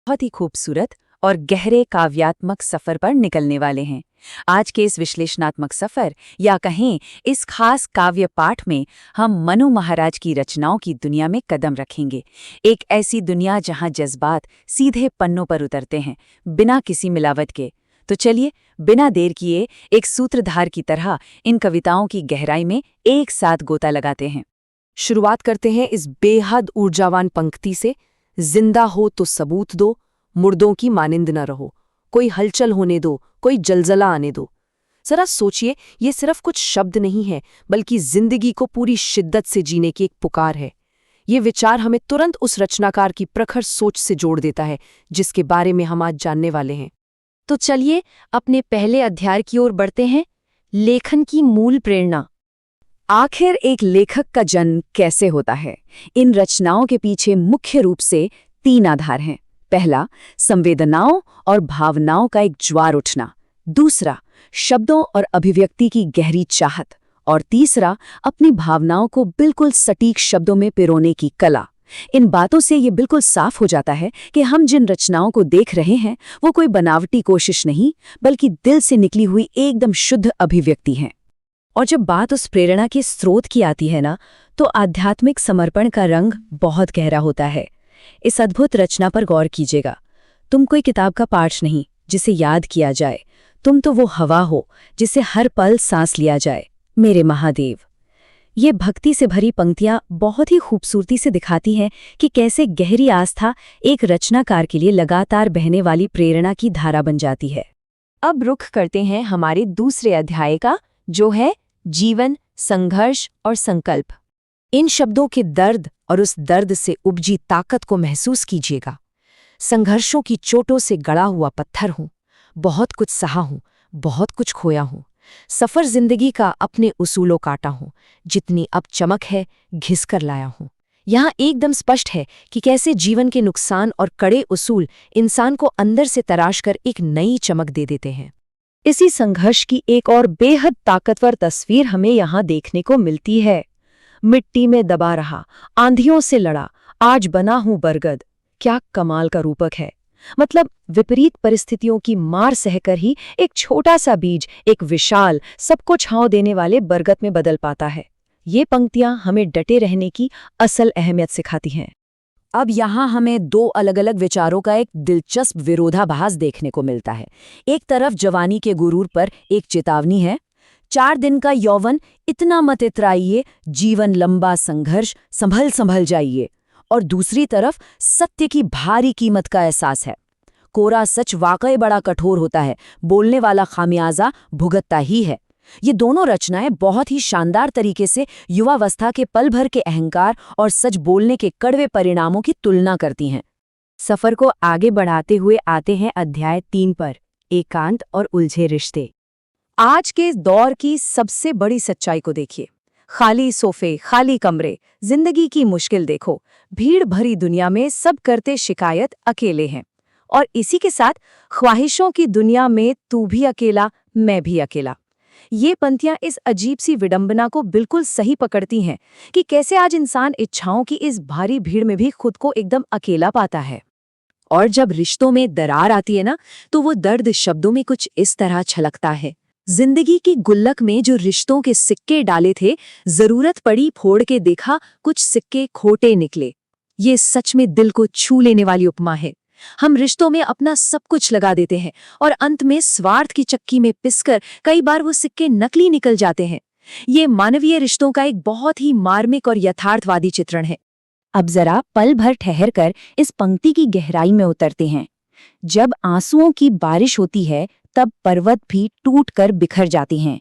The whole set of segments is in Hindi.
बहुत ही खूबसूरत और गहरे काव्यात्मक सफर पर निकलने वाले हैं। आज के इस विश्लेषणात्मक सफर या कहें इस खास काव्य पाठ में हम मनु महाराज की रचनाओं की दुनिया में कदम रखेंगे। एक ऐसी दुनिया जहां जज्बात सीधे पन्नों पर उतरते हैं, बिना किसी मिलावट के। तो चलिए बिना देर किए एक सूत्रधार की तरह इन कविताओं की गहराई में एक साथ गोता लगाते हैं। शुरुआत करते हैं इस बेहद ऊर्जावान पंक्ति से। जिंदा हो तो सबूत दो, मुर्दों की मानिंद न रहो। कोई हलचल होने दो, कोई जलजला आने दो। जरा सोचिए, ये सिर्फ कुछ शब्द नहीं है, बल्कि जिंदगी को पूरी शिद्दत से जीने की एक पुकार है। ये विचार हमें तुरंत उस रचनाकार की प्रखर सोच से जोड़ देता है, जिसके बारे में हम आज जानने वाले हैं। तो चलिए अपने पहले अध्याय की ओर बढ़ते हैं, लेखन की मूल प्रेरणा। आखिर एक लेखक का जन्म कैसे होता है? इन रचनाओं के पीछे मुख्य रूप से 3 आधार हैं। पहला, संवेदनाओं और भावनाओं का एक ज्वार उठना। दूसरा, शब्दों और अभिव्यक्ति की गहरी चाहत। और तीसरा, अपनी भावनाओं को बिल्कुल सटीक शब्दों में पिरोने की कला। इन बातों से ये बिल्कुल साफ हो जाता है कि हम जिन रचनाओं को देख रहे हैं वो कोई बनावटी कोशिश नहीं, बल्कि दिल से निकली हुई एकदम शुद्ध अभिव्यक्ति है। और जब बात उस प्रेरणा के स्रोत की आती है ना, तो आध्यात्मिक समर्पण का रंग बहुत गहरा होता है। इस अद्भुत रचना पर गौर कीजिएगा। तुम कोई किताब का पाठ नहीं जिसे याद किया जाए, तुम तो वो हवा हो जिसे हर पल सांस लिया जाए, मेरे महादेव। ये भक्ति से भरी पंक्तियां बहुत ही खूबसूरती से दिखाती हैं कि कैसे गहरी आस्था एक रचनाकार के लिए लगातार बहने वाली प्रेरणा की धारा बन जाती है। अब रुख करते हैं हमारे दूसरे अध्याय का, जो है जीवन, संघर्ष और संकल्प। इन शब्दों के दर्द और उस दर्द से उपजी ताकत को महसूस कीजिएगा। संघर्षों की चोटों से गड़ा हुआ पत्थर हूं, बहुत कुछ सहा हूं, बहुत कुछ खोया हूं। सफर जिंदगी का अपने उसूलों काटा हूं, जितनी अब चमक है घिस कर लाया हूं। यहाँ एकदम स्पष्ट है कि कैसे जीवन के नुकसान और कड़े उसूल इंसान को अंदर से तराश कर एक नई चमक दे देते हैं। इसी संघर्ष की एक और बेहद ताकतवर तस्वीर हमें यहाँ देखने को मिलती है। मिट्टी में दबा रहा, आंधियों से लड़ा, आज बना हूं बरगद। क्या कमाल का रूपक है। मतलब विपरीत परिस्थितियों की मार सहकर ही एक छोटा सा बीज एक विशाल, सबको छांव देने वाले बरगद में बदल पाता है। ये पंक्तियां हमें डटे रहने की असल अहमियत सिखाती हैं। अब यहाँ हमें 2 अलग-अलग विचारों का एक दिलचस्प विरोधाभास देखने को मिलता है। एक तरफ जवानी के गुरूर पर एक चेतावनी है, 4 दिन का यौवन, इतना मत इतराइए, जीवन लंबा संघर्ष, संभल संभल जाइए। और दूसरी तरफ सत्य की भारी कीमत का एहसास है। कोरा सच वाकई बड़ा कठोर होता है, बोलने वाला खामियाजा भुगतता ही है। ये दोनों रचनाएं बहुत ही शानदार तरीके से युवावस्था के पल भर के अहंकार और सच बोलने के कड़वे परिणामों की तुलना करती हैं। सफर को आगे बढ़ाते हुए आते हैं अध्याय 3 पर, एकांत और उलझे रिश्ते। आज के दौर की सबसे बड़ी सच्चाई को देखिए। खाली सोफे, खाली कमरे, जिंदगी की मुश्किल देखो। भीड़ भरी दुनिया में सब करते शिकायत, अकेले हैं। और इसी के साथ ख्वाहिशों की दुनिया में तू भी अकेला, मैं भी अकेला। ये पंक्तियां इस अजीब सी विडंबना को बिल्कुल सही पकड़ती हैं कि कैसे आज इंसान इच्छाओं की इस भारी भीड़ में भी खुद को एकदम अकेला पाता है। और जब रिश्तों में दरार आती है ना, तो वो दर्द शब्दों में कुछ इस तरह छलकता है। जिंदगी की गुल्लक में जो रिश्तों के सिक्के डाले थे, जरूरत पड़ी फोड़ के देखा, कुछ सिक्के खोटे निकले। ये सच में दिल को छू लेने वाली उपमा है। हम रिश्तों में अपना सब कुछ लगा देते हैं और अंत में स्वार्थ की चक्की में पिसकर कई बार वो सिक्के नकली निकल जाते हैं। ये मानवीय रिश्तों का एक बहुत ही मार्मिक और यथार्थवादी चित्रण है। अब जरा पल भर ठहर कर इस पंक्ति की गहराई में उतरते हैं। जब आंसुओं की बारिश होती है, तब पर्वत भी टूट कर बिखर जाती हैं।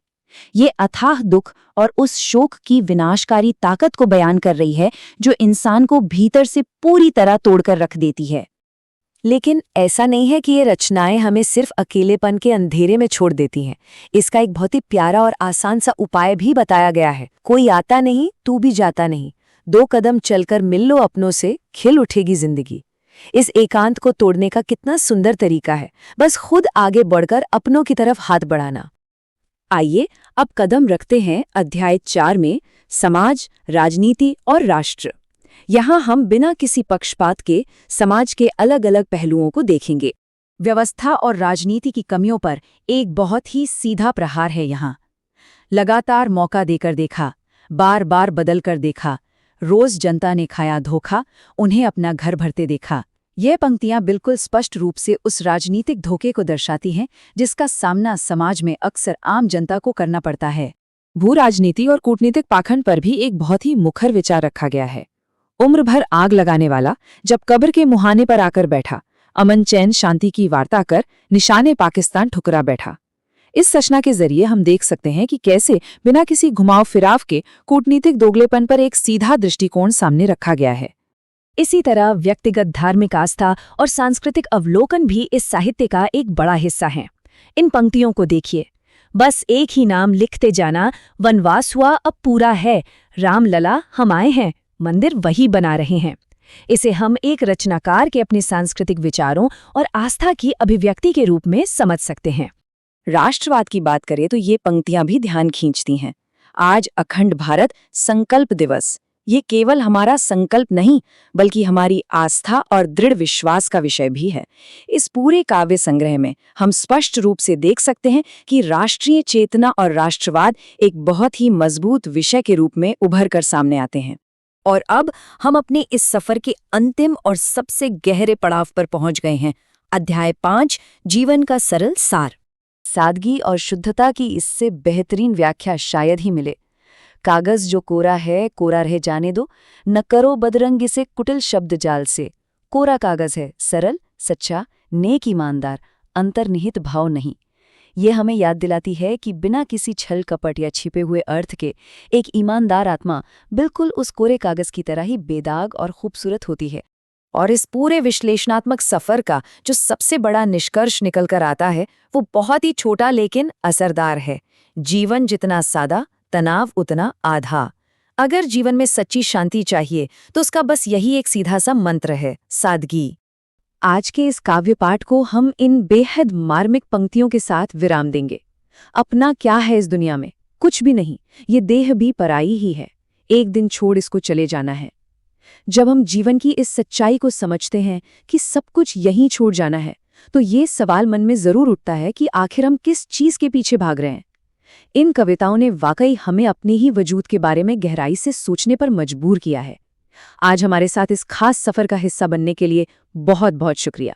ये अथाह दुख और उस शोक की विनाशकारी ताकत को बयान कर रही है, जो इंसान को भीतर से पूरी तरह तोड़कर रख देती है। लेकिन ऐसा नहीं है कि ये रचनाएं हमें सिर्फ अकेलेपन के अंधेरे में छोड़ देती हैं। इसका एक बहुत ही प्यारा और आसान सा उपाय भी बताया गया है। कोई आता नहीं, तू भी जाता नहीं। 2 कदम चलकर मिल लो अपनों से, खिल उठेगी जिंदगी। इस एकांत को तोड़ने का कितना सुंदर तरीका है, बस खुद आगे बढ़कर अपनों की तरफ हाथ बढ़ाना। आइए अब कदम रखते हैं अध्याय 4 में, समाज, राजनीति और राष्ट्र। यहाँ हम बिना किसी पक्षपात के समाज के अलग अलग पहलुओं को देखेंगे। व्यवस्था और राजनीति की कमियों पर एक बहुत ही सीधा प्रहार है यहाँ। लगातार मौका देकर देखा, बार बार बदल कर देखा, रोज जनता ने खाया धोखा, उन्हें अपना घर भरते देखा। ये पंक्तियां बिल्कुल स्पष्ट रूप से उस राजनीतिक धोखे को दर्शाती हैं जिसका सामना समाज में अक्सर आम जनता को करना पड़ता है। भू राजनीति और कूटनीतिक पाखंड पर भी एक बहुत ही मुखर विचार रखा गया है। उम्र भर आग लगाने वाला जब कब्र के मुहाने पर आकर बैठा, अमन चैन शांति की वार्ता कर निशाने पाकिस्तान ठुकरा बैठा। इस रचना के जरिए हम देख सकते हैं कि कैसे बिना किसी घुमाव फिराव के कूटनीतिक दोगलेपन पर एक सीधा दृष्टिकोण सामने रखा गया है। इसी तरह व्यक्तिगत धार्मिक आस्था और सांस्कृतिक अवलोकन भी इस साहित्य का एक बड़ा हिस्सा हैं। इन पंक्तियों को देखिए। बस एक ही नाम लिखते जाना, वनवास हुआ अब पूरा है, राम लला हम आए हैं, मंदिर वही बना रहे हैं। इसे हम एक रचनाकार के अपने सांस्कृतिक विचारों और आस्था की अभिव्यक्ति के रूप में समझ सकते हैं। राष्ट्रवाद की बात करें तो ये पंक्तियां भी ध्यान खींचती हैं। आज अखंड भारत संकल्प दिवस, ये केवल हमारा संकल्प नहीं बल्कि हमारी आस्था और दृढ़ विश्वास का विषय भी है। इस पूरे काव्य संग्रह में हम स्पष्ट रूप से देख सकते हैं कि राष्ट्रीय चेतना और राष्ट्रवाद एक बहुत ही मजबूत विषय के रूप में उभर कर सामने आते हैं। और अब हम अपने इस सफर के अंतिम और सबसे गहरे पड़ाव पर पहुंच गए हैं। अध्याय 5, जीवन का सरल सार। सादगी और शुद्धता की इससे बेहतरीन व्याख्या शायद ही मिले। कागज जो कोरा है कोरा रह जाने दो, न करो बदरंग इसे कुटिल शब्द जाल से। कोरा कागज है, सरल, सच्चा, नेक, ईमानदार, अंतर्निहित भाव नहीं। ये हमें याद दिलाती है कि बिना किसी छल कपट या छिपे हुए अर्थ के एक ईमानदार आत्मा बिल्कुल उस कोरे कागज की तरह ही बेदाग और खूबसूरत होती है। और इस पूरे विश्लेषणात्मक सफर का जो सबसे बड़ा निष्कर्ष निकलकर आता है वो बहुत ही छोटा लेकिन असरदार है। जीवन जितना सादा, तनाव उतना आधा। अगर जीवन में सच्ची शांति चाहिए तो उसका बस यही एक सीधा सा मंत्र है, सादगी। आज के इस काव्य पाठ को हम इन बेहद मार्मिक पंक्तियों के साथ विराम देंगे। अपना क्या है इस दुनिया में? कुछ भी नहीं। ये देह भी पराई ही है, एक दिन छोड़ इसको चले जाना है। जब हम जीवन की इस सच्चाई को समझते हैं कि सब कुछ यहीं छोड़ जाना है, तो ये सवाल मन में जरूर उठता है कि आखिर हम किस चीज के पीछे भाग रहे हैं। इन कविताओं ने वाकई हमें अपने ही वजूद के बारे में गहराई से सोचने पर मजबूर किया है। आज हमारे साथ इस खास सफर का हिस्सा बनने के लिए बहुत बहुत शुक्रिया।